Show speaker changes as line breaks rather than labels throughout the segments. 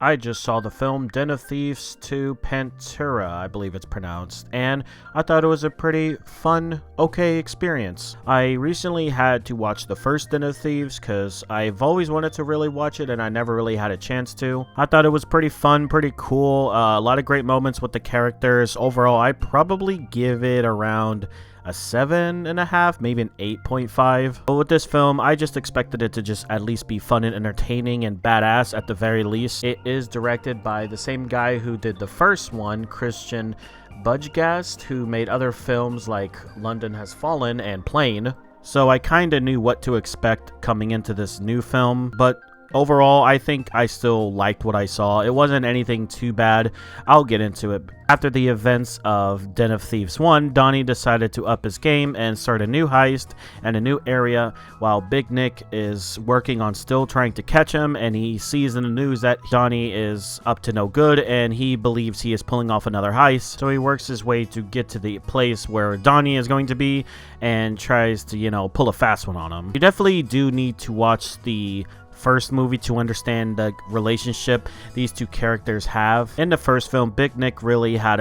I just saw the film Den of Thieves 2 Pantera, I believe it's pronounced, and I thought it was a pretty fun, okay experience. I recently had to watch the first Den of Thieves because I've always wanted to really watch it and I never really had a chance to. I thought it was pretty fun, pretty cool, a lot of great moments with the characters. Overall, I probably give it around a 7.5, maybe an 8.5. But with this film, I just expected it to just at least be fun and entertaining and badass at the very least. It is directed by the same guy who did the first one, Christian Budgegast, who made other films like London Has Fallen and Plane. So I kind of knew what to expect coming into this new film, but overall, I think I still liked what I saw. It wasn't anything too bad. I'll get into it. After the events of Den of Thieves 1, Donnie decided to up his game and start a new heist and a new area, while Big Nick is working on still trying to catch him, and he sees in the news that Donnie is up to no good and he believes he is pulling off another heist. So he works his way to get to the place where Donnie is going to be and tries to, pull a fast one on him. You definitely do need to watch the first movie to understand the relationship these two characters have. In the first film, Big Nick really had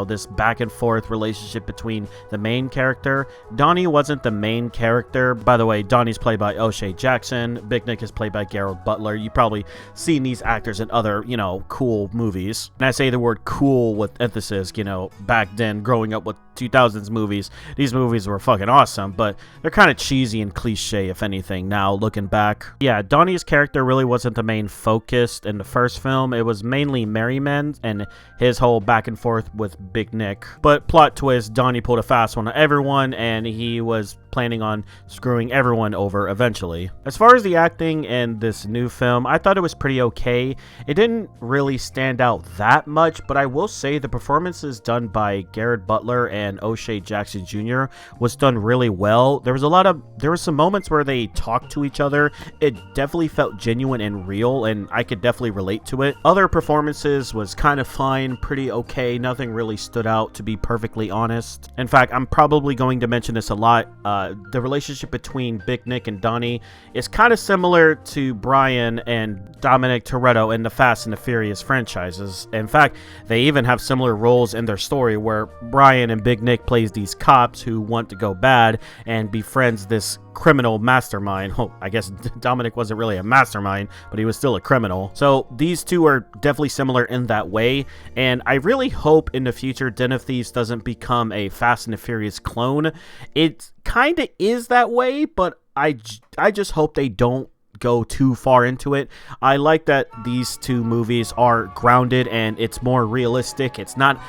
this back and forth relationship between the main character. Donnie wasn't the main character. By the way, Donnie's played by O'Shea Jackson. Big Nick is played by Gerald Butler. You probably seen these actors in other, cool movies. And I say the word cool with emphasis, back then growing up with 2000s movies, these movies were fucking awesome, but they're kind of cheesy and cliche if anything now looking back. Yeah, Donnie's character really wasn't the main focus in the first film. It was mainly Merryman and his whole back and forth with Big Nick. But plot twist, Donnie pulled a fast one on everyone and he was planning on screwing everyone over eventually. As far as the acting in this new film, I thought it was pretty okay. It didn't really stand out that much, but I will say the performances done by Gerard Butler and O'Shea Jackson Jr. was done really well. There were some moments where they talked to each other. It definitely felt genuine and real, and I could definitely relate to it. Other performances was kind of fine, pretty okay. Nothing really stood out, to be perfectly honest. In fact, I'm probably going to mention this a lot. The relationship between Big Nick and Donnie is kind of similar to Brian and Dominic Toretto in the Fast and the Furious franchises. In fact, they even have similar roles in their story where Brian and Big Nick plays these cops who want to go bad and befriends this criminal mastermind. Well, I guess Dominic wasn't really a mastermind, but he was still a criminal. So these two are definitely similar in that way, and I really hope in the future Den of Thieves doesn't become a Fast and the Furious clone. It kind of is that way, but I just hope they don't go too far into it. I like that these two movies are grounded and it's more realistic. It's not,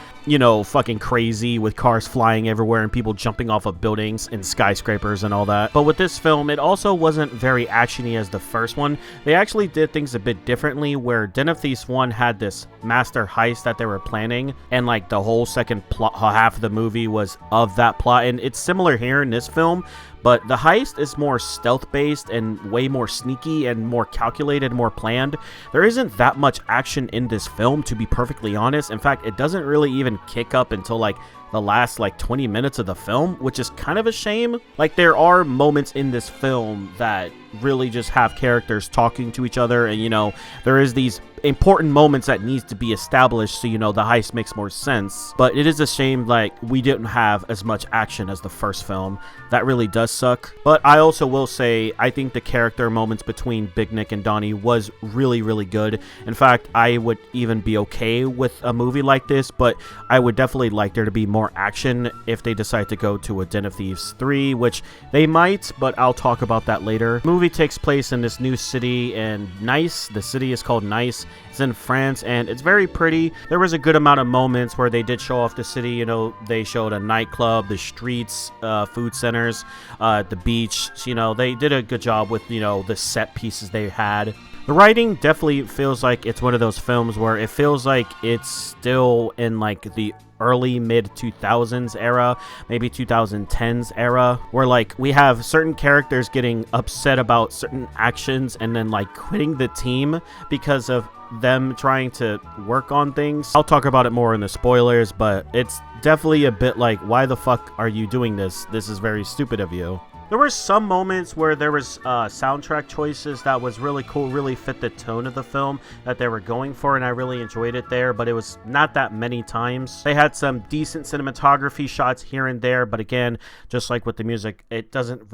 fucking crazy with cars flying everywhere and people jumping off of buildings and skyscrapers and all that. But with this film, it also wasn't very actiony as the first one. They actually did things a bit differently, where Den of Thieves 1 had this master heist that they were planning, and like the whole second plot, half of the movie was of that plot, and it's similar here in this film. But the heist is more stealth-based and way more sneaky and more calculated, more planned. There isn't that much action in this film, to be perfectly honest. In fact, it doesn't really even kick up until the last 20 minutes of the film, which is kind of a shame. There are moments in this film that really just have characters talking to each other, and there is these important moments that needs to be established so the heist makes more sense. But it is a shame we didn't have as much action as the first film. That really does suck. But I also will say I think the character moments between Big Nick and Donnie was really, really good. In fact, I would even be okay with a movie like this, but I would definitely like there to be more action if they decide to go to a Den of Thieves 3, which they might, but I'll talk about that later. The movie takes place in this new city in Nice. The city is called Nice. It's in France, and it's very pretty. There was a good amount of moments where they did show off the city. They showed a nightclub, the streets, food centers, the beach. They did a good job with, the set pieces they had. The writing definitely feels like it's one of those films where it feels like it's still in the early mid 2000s era, maybe 2010s era, where we have certain characters getting upset about certain actions and then quitting the team because of them trying to work on things. I'll talk about it more in the spoilers, but it's definitely a bit why the fuck are you doing this? This is very stupid of you. There were some moments where there was soundtrack choices that was really cool, really fit the tone of the film that they were going for, and I really enjoyed it there, but it was not that many times. They had some decent cinematography shots here and there, but again, just like with the music, it doesn't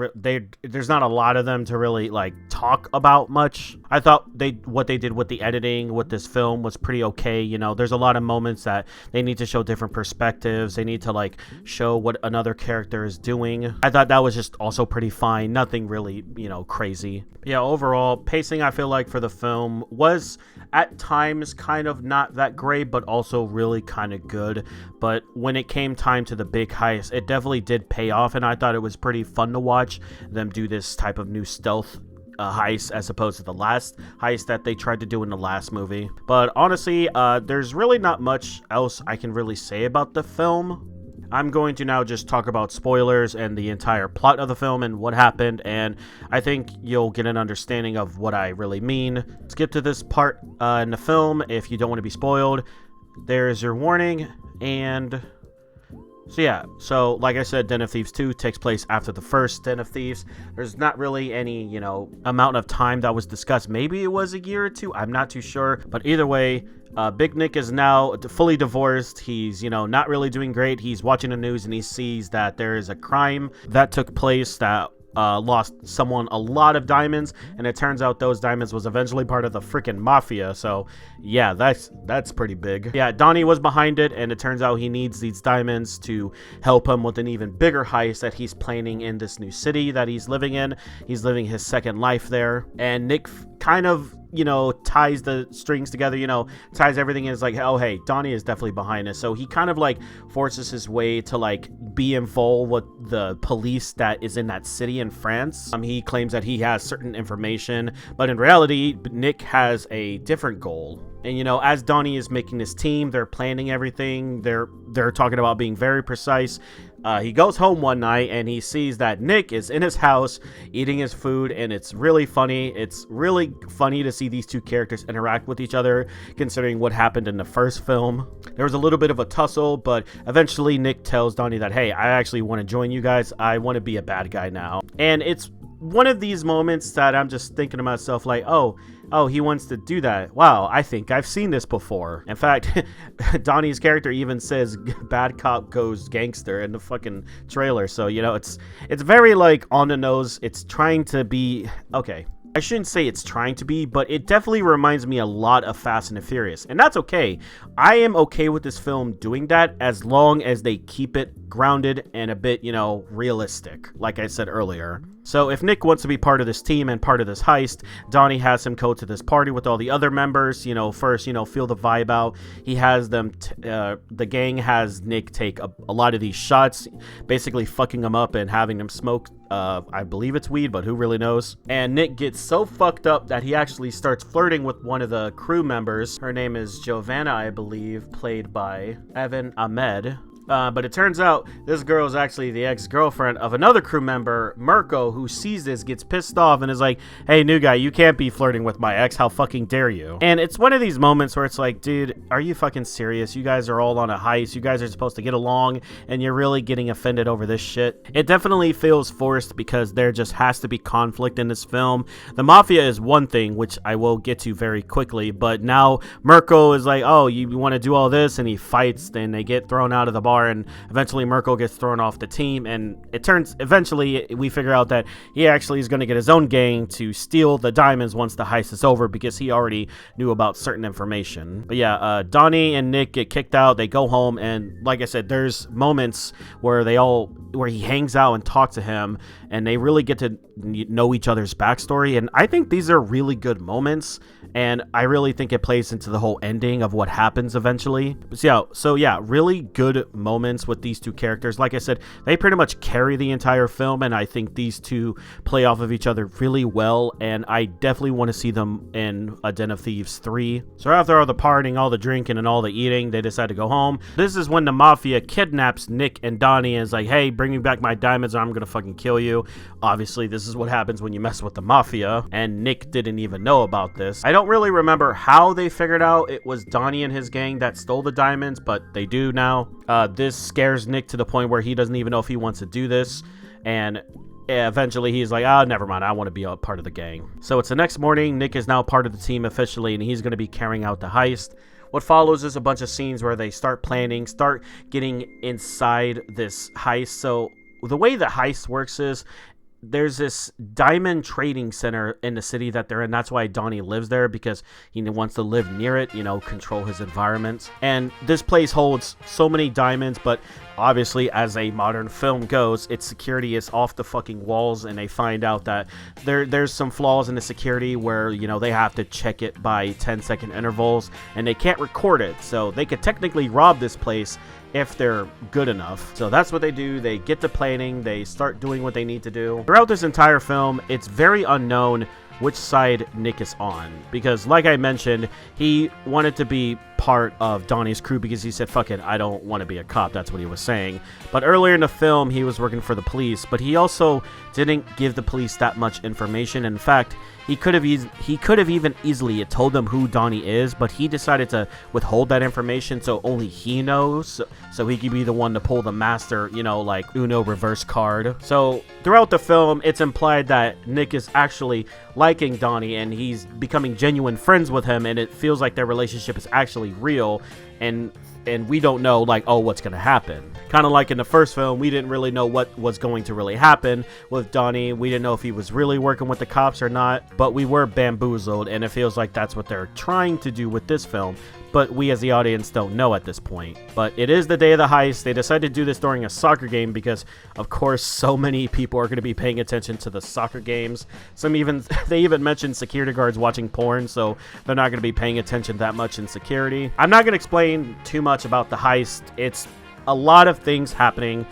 there's not a lot of them to really like talk about much. I thought what they did with the editing with this film was pretty okay. You know, there's a lot of moments that they need to show different perspectives. They need to like show what another character is doing. I thought that was just also pretty fine. Nothing really, you know, crazy. Yeah, overall, pacing I feel like for the film was at times kind of not that great, but also really kind of good. But when it came time to the big heist, it definitely did pay off, and I thought it was pretty fun to watch them do this type of new stealth heist as opposed to the last heist that they tried to do in the last movie. But honestly, there's really not much else I can really say about the film. I'm going to now just talk about spoilers and the entire plot of the film and what happened, and I think you'll get an understanding of what I really mean. Skip to this part in the film if you don't want to be spoiled. There's your warning, and so yeah, so like I said, Den of Thieves 2 takes place after the first Den of Thieves. There's not really any, you know, amount of time that was discussed. Maybe it was a year or two, I'm not too sure, but either way, Big Nick is now fully divorced. He's, you know, not really doing great. He's watching the news and he sees that there is a crime that took place that lost someone a lot of diamonds, and it turns out those diamonds was eventually part of the freaking mafia. So yeah, that's pretty big. Yeah, Donnie was behind it, and it turns out he needs these diamonds to help him with an even bigger heist that he's planning in this new city that he's living in. He's living his second life there, and Nick kind of, you know, ties the strings together, you know, ties everything in. Is like, oh hey, Donnie is definitely behind this. So he kind of like forces his way to like be involved with the police that is in that city in France. He claims that he has certain information, but in reality, Nick has a different goal. And, you know, as Donnie is making this team, they're planning everything. They're talking about being very precise. He goes home one night and he sees that Nick is in his house eating his food, and it's really funny. It's really funny to see these two characters interact with each other, considering what happened in the first film. There was a little bit of a tussle, but eventually Nick tells Donnie that, hey, I actually want to join you guys. I want to be a bad guy now. And it's one of these moments that I'm just thinking to myself like, oh, he wants to do that. Wow, I think I've seen this before. In fact, Donnie's character even says bad cop goes gangster in the fucking trailer. So, you know, it's very like on the nose. It's trying to be, okay, I shouldn't say it's trying to be, but it definitely reminds me a lot of Fast and the Furious, and that's okay. I am okay with this film doing that as long as they keep it grounded and a bit, you know, realistic, like I said earlier. So if Nick wants to be part of this team and part of this heist, Donnie has him go to this party with all the other members, you know, first, you know, feel the vibe out. He has them, the gang has Nick take a lot of these shots, basically fucking them up and having them smoke, I believe it's weed, but who really knows? And Nick gets so fucked up that he actually starts flirting with one of the crew members. Her name is Giovanna, I believe, played by Evan Ahmed. But it turns out this girl is actually the ex-girlfriend of another crew member, Mirko, who sees this, gets pissed off, and is like, hey, new guy, you can't be flirting with my ex. How fucking dare you? And it's one of these moments where it's like, dude, are you fucking serious? You guys are all on a heist. You guys are supposed to get along, and you're really getting offended over this shit. It definitely feels forced because there just has to be conflict in this film. The mafia is one thing, which I will get to very quickly, but now Mirko is like, oh, you want to do all this? And he fights, and they get thrown out of the bar, and eventually Mirko gets thrown off the team, and eventually we figure out that he actually is going to get his own gang to steal the diamonds once the heist is over, because he already knew about certain information. But yeah, Donnie and Nick get kicked out, they go home, and like I said, there's moments where he hangs out and talks to him, and they really get to know each other's backstory, and I think these are really good moments, and I really think it plays into the whole ending of what happens eventually. So yeah, really good moments with these two characters. Like I said, they pretty much carry the entire film, and I think these two play off of each other really well, and I definitely want to see them in a Den of Thieves 3. So after all the partying, all the drinking, and all the eating, they decide to go home. This is when the mafia kidnaps Nick and Donnie and is like, hey, bring me back my diamonds or I'm gonna fucking kill you. Obviously, this is what happens when you mess with the mafia, and Nick didn't even know about this. I don't really remember how they figured out it was Donnie and his gang that stole the diamonds, but they do now. This scares Nick to the point where he doesn't even know if he wants to do this, and eventually he's like, oh, never mind, I want to be a part of the gang. So it's the next morning. Nick is now part of the team officially, and he's going to be carrying out the heist. What follows is a bunch of scenes where they start planning, start getting inside this heist. So the way the heist works is there's this diamond trading center in the city that they're in. That's why Donnie lives there, because he wants to live near it, you know, control his environment. And this place holds so many diamonds, but obviously, as a modern film goes, its security is off the fucking walls, and they find out that there's some flaws in the security where, you know, they have to check it by 10-second intervals, and they can't record it. So they could technically rob this place if they're good enough. So that's what they do. They get to planning, they start doing what they need to do. Throughout this entire film, it's very unknown which side Nick is on, because like I mentioned, he wanted to be part of Donnie's crew because he said, fuck it, I don't want to be a cop. That's what he was saying. But earlier in the film, he was working for the police, but he also didn't give the police that much information. In fact, he could have even easily told them who Donnie is, but he decided to withhold that information so only he knows, so he could be the one to pull the master, you know, like Uno reverse card. So throughout the film, it's implied that Nick is actually liking Donnie, and he's becoming genuine friends with him, and it feels like their relationship is actually real, and we don't know, like, oh, what's gonna happen. Kind of like in the first film, we didn't really know what was going to really happen with Donnie. We didn't know if he was really working with the cops or not, but we were bamboozled, and it feels like that's what they're trying to do with this film, but we as the audience don't know at this point. But it is the day of the heist. They decided to do this during a soccer game because, of course, so many people are going to be paying attention to the soccer games. They even mentioned security guards watching porn, so they're not going to be paying attention that much in security. I'm not going to explain too much about the heist. It's a lot of things happening.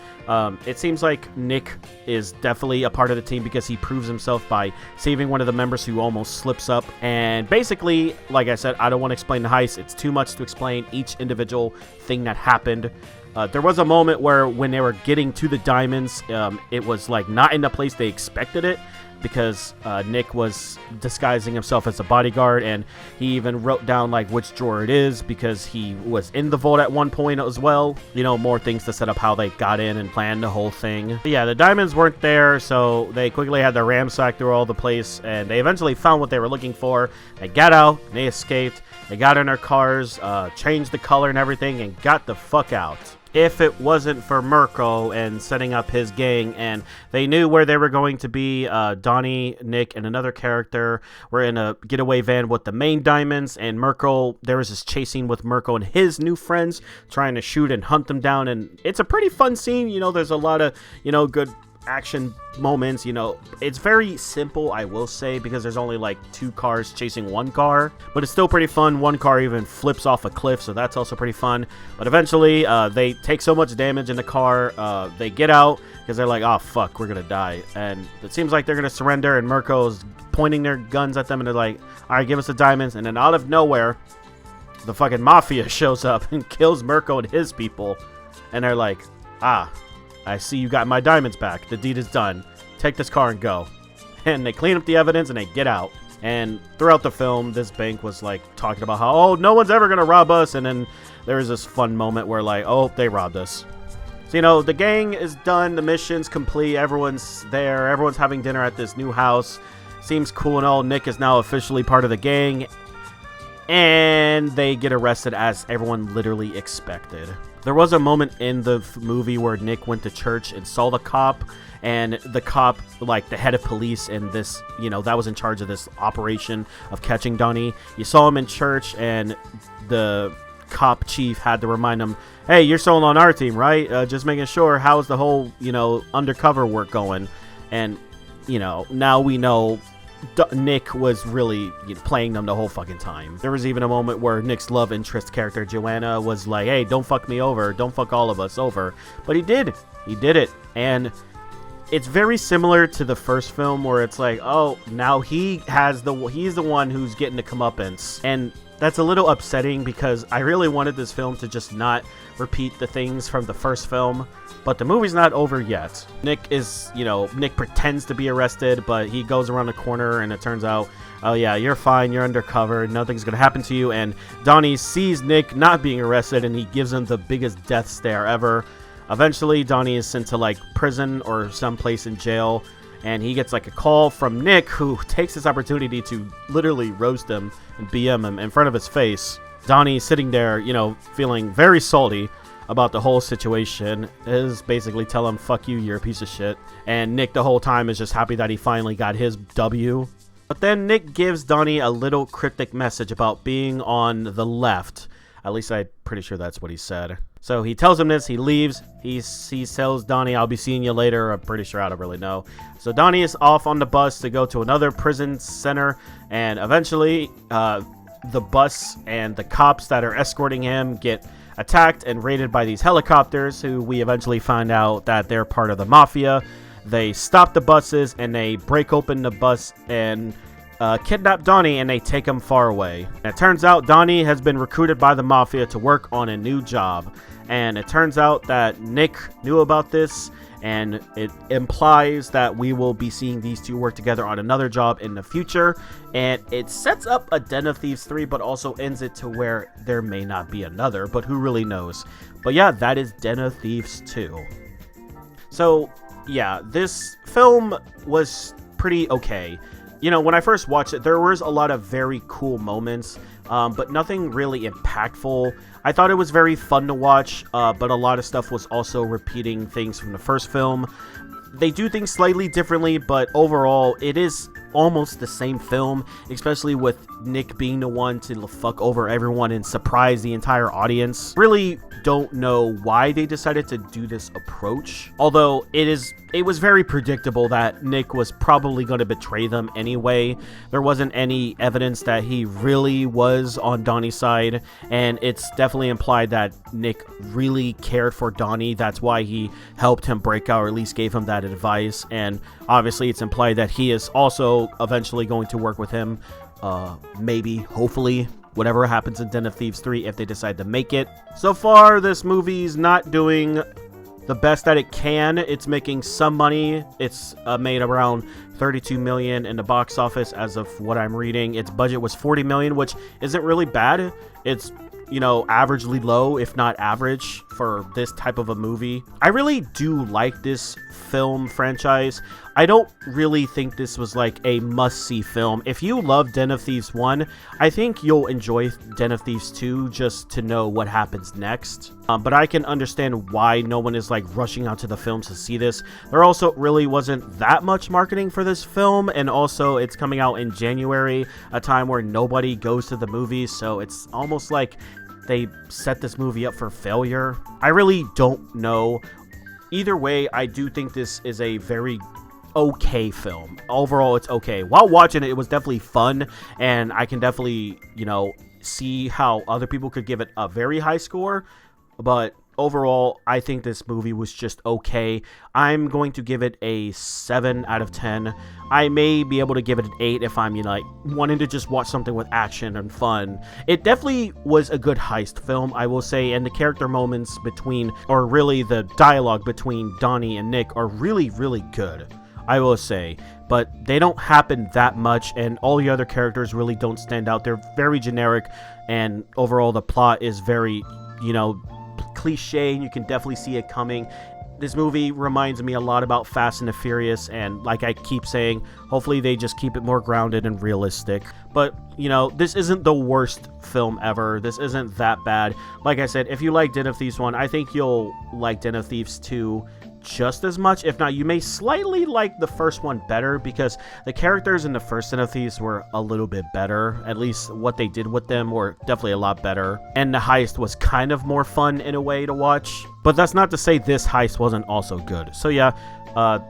It seems like Nick is definitely a part of the team because he proves himself by saving one of the members who almost slips up. And basically, like I said, I don't want to explain the heist. It's too much to explain each individual thing that happened. There was a moment where when they were getting to the diamonds, it was like not in the place they expected it, because Nick was disguising himself as a bodyguard, and he even wrote down like which drawer it is because he was in the vault at one point as well. You know, more things to set up how they got in and planned the whole thing. But yeah, the diamonds weren't there, so they quickly had to ransack through all the place, and they eventually found what they were looking for. They got out, they escaped, they got in their cars, changed the color and everything, and got the fuck out. If it wasn't for Mirko and setting up his gang, and they knew where they were going to be, Donnie, Nick, and another character were in a getaway van with the main diamonds, and Mirko, there was this chasing with Mirko and his new friends trying to shoot and hunt them down, and it's a pretty fun scene. You know, there's a lot of, you know, good action moments. You know, it's very simple, I will say, because there's only like 2 cars chasing 1 car, but it's still pretty fun. 1 car even flips off a cliff, so that's also pretty fun. But eventually they take so much damage in the car, they get out because they're like, oh fuck, we're gonna die, and it seems like they're gonna surrender, and Mirko's pointing their guns at them, and they're like, all right, give us the diamonds. And then out of nowhere, the fucking mafia shows up and kills Mirko and his people, and they're like, ah, I see you got my diamonds back. The deed is done. Take this car and go. And they clean up the evidence and they get out. And throughout the film, this bank was like talking about how, oh, no one's ever going to rob us. And then there was this fun moment where like, oh, they robbed us. So, you know, the gang is done. The mission's complete. Everyone's there. Everyone's having dinner at this new house. Seems cool and all. Nick is now officially part of the gang. And they get arrested as everyone literally expected. There was a moment in the movie where Nick went to church and saw the cop, and the cop, like the head of police in this, you know, that was in charge of this operation of catching Donnie. You saw him in church, and the cop chief had to remind him, hey, you're still on our team, right? Just making sure, how's the whole, you know, undercover work going? And, you know, now we know Nick was really, you know, playing them the whole fucking time. There was even a moment where Nick's love interest character, Joanna, was like, hey, don't fuck me over. Don't fuck all of us over. But he did. He did it. And it's very similar to the first film where it's like, oh, now he's the one who's getting the comeuppance. And that's a little upsetting because I really wanted this film to just not repeat the things from the first film. But the movie's not over yet. Nick pretends to be arrested, but he goes around the corner and it turns out, oh yeah, you're fine, you're undercover, nothing's gonna happen to you. And Donnie sees Nick not being arrested and he gives him the biggest death stare ever. Eventually, Donnie is sent to like prison or someplace in jail. and he gets like a call from Nick, who takes this opportunity to literally roast him and BM him in front of his face. Donnie, sitting there, you know, feeling very salty about the whole situation, is basically telling him, fuck you, you're a piece of shit. And Nick the whole time is just happy that he finally got his W. But then Nick gives Donnie a little cryptic message about being on the left. At least I'm pretty sure that's what he said. So he tells him this, he leaves, he tells Donnie, I'll be seeing you later. I'm pretty sure, I don't really know. So Donnie is off on the bus to go to another prison center, and eventually the bus and the cops that are escorting him get attacked and raided by these helicopters, who we eventually find out that they're part of the mafia. They stop the buses and they break open the bus and kidnap Donnie, and they take him far away. And it turns out Donnie has been recruited by the mafia to work on a new job. And it turns out that Nick knew about this, and it implies that we will be seeing these two work together on another job in the future. And it sets up a Den of Thieves 3, but also ends it to where there may not be another, but who really knows. But yeah, that is Den of Thieves 2. So yeah, this film was pretty okay. You know, when I first watched it, there was a lot of very cool moments, but nothing really impactful. I thought it was very fun to watch, but a lot of stuff was also repeating things from the first film. They do things slightly differently, but overall, it is almost the same film, especially with Nick being the one to fuck over everyone and surprise the entire audience. Really don't know why they decided to do this approach, although it was very predictable that Nick was probably going to betray them anyway. There wasn't any evidence that he really was on Donnie's side, and it's definitely implied that Nick really cared for Donnie. That's why he helped him break out, or at least gave him that advice. And obviously it's implied that he is also eventually going to work with him, maybe, hopefully, whatever happens in Den of Thieves 3 if they decide to make it. So far, this movie's not doing the best that it can. It's making some money. It's made around $32 million in the box office as of what I'm reading. Its budget was $40 million, which isn't really bad. It's, you know, averagely low, if not average, for this type of a movie. I really do like this film franchise. I don't really think this was like a must-see film. If you love Den of Thieves 1, I think you'll enjoy Den of Thieves 2 just to know what happens next. But I can understand why no one is like rushing out to the films to see this. There also really wasn't that much marketing for this film, and also it's coming out in January, a time where nobody goes to the movies, so it's almost like they set this movie up for failure. I really don't know. Either way, I do think this is a very okay film. Overall, it's okay. While watching it, it was definitely fun, and I can definitely, you know, see how other people could give it a very high score, but overall, I think this movie was just okay. I'm going to give it a 7 out of 10. I may be able to give it an 8 if I'm, you know, like, wanting to just watch something with action and fun. It definitely was a good heist film, I will say, and the character moments between, or really the dialogue between Donnie and Nick are really, really good, I will say. But they don't happen that much, and all the other characters really don't stand out. They're very generic, and overall the plot is very, you know, cliche, and you can definitely see it coming. This movie reminds me a lot about Fast and the Furious, and like I keep saying, hopefully they just keep it more grounded and realistic. But, you know, this isn't the worst film ever. This isn't that bad. Like I said, if you like Den of Thieves 1, I think you'll like Den of Thieves 2 just as much. If not, you may slightly like the first one better, because the characters in the first Den of Thieves were a little bit better. At least what they did with them were definitely a lot better, and the heist was kind of more fun in a way to watch. But that's not to say this heist wasn't also good. So yeah,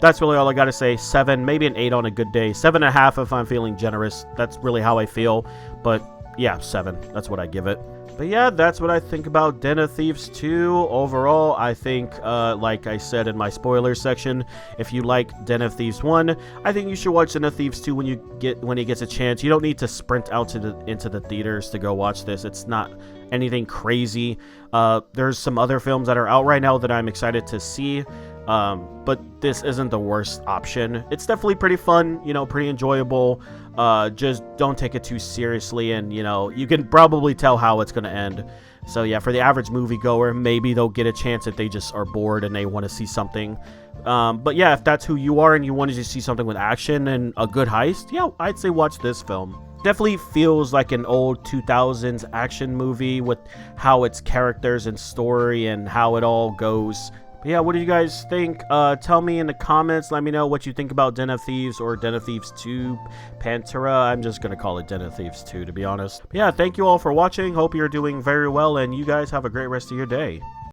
that's really all I gotta say. 7, maybe an 8 on a good day. 7.5 if I'm feeling generous. That's really how I feel. But yeah, 7, that's what I give it. But yeah, that's what I think about Den of Thieves 2. Overall, I think, like I said in my spoilers section, if you like Den of Thieves 1, I think you should watch Den of Thieves 2 when it gets a chance. You don't need to sprint out into the theaters to go watch this. It's not anything crazy. There's some other films that are out right now that I'm excited to see. But this isn't the worst option. It's definitely pretty fun, you know, pretty enjoyable. Just don't take it too seriously, and you know, you can probably tell how it's gonna end. So yeah, for the average moviegoer, maybe they'll get a chance if they just are bored and they want to see something. But yeah, if that's who you are and you want to just see something with action and a good heist, yeah, I'd say watch this film. Definitely feels like an old 2000s action movie with how its characters and story and how it all goes. But yeah, what do you guys think? Tell me in the comments. Let me know what you think about Den of Thieves or Den of Thieves 2 Pantera. I'm just going to call it Den of Thieves 2, to be honest. But yeah, thank you all for watching. Hope you're doing very well, and you guys have a great rest of your day.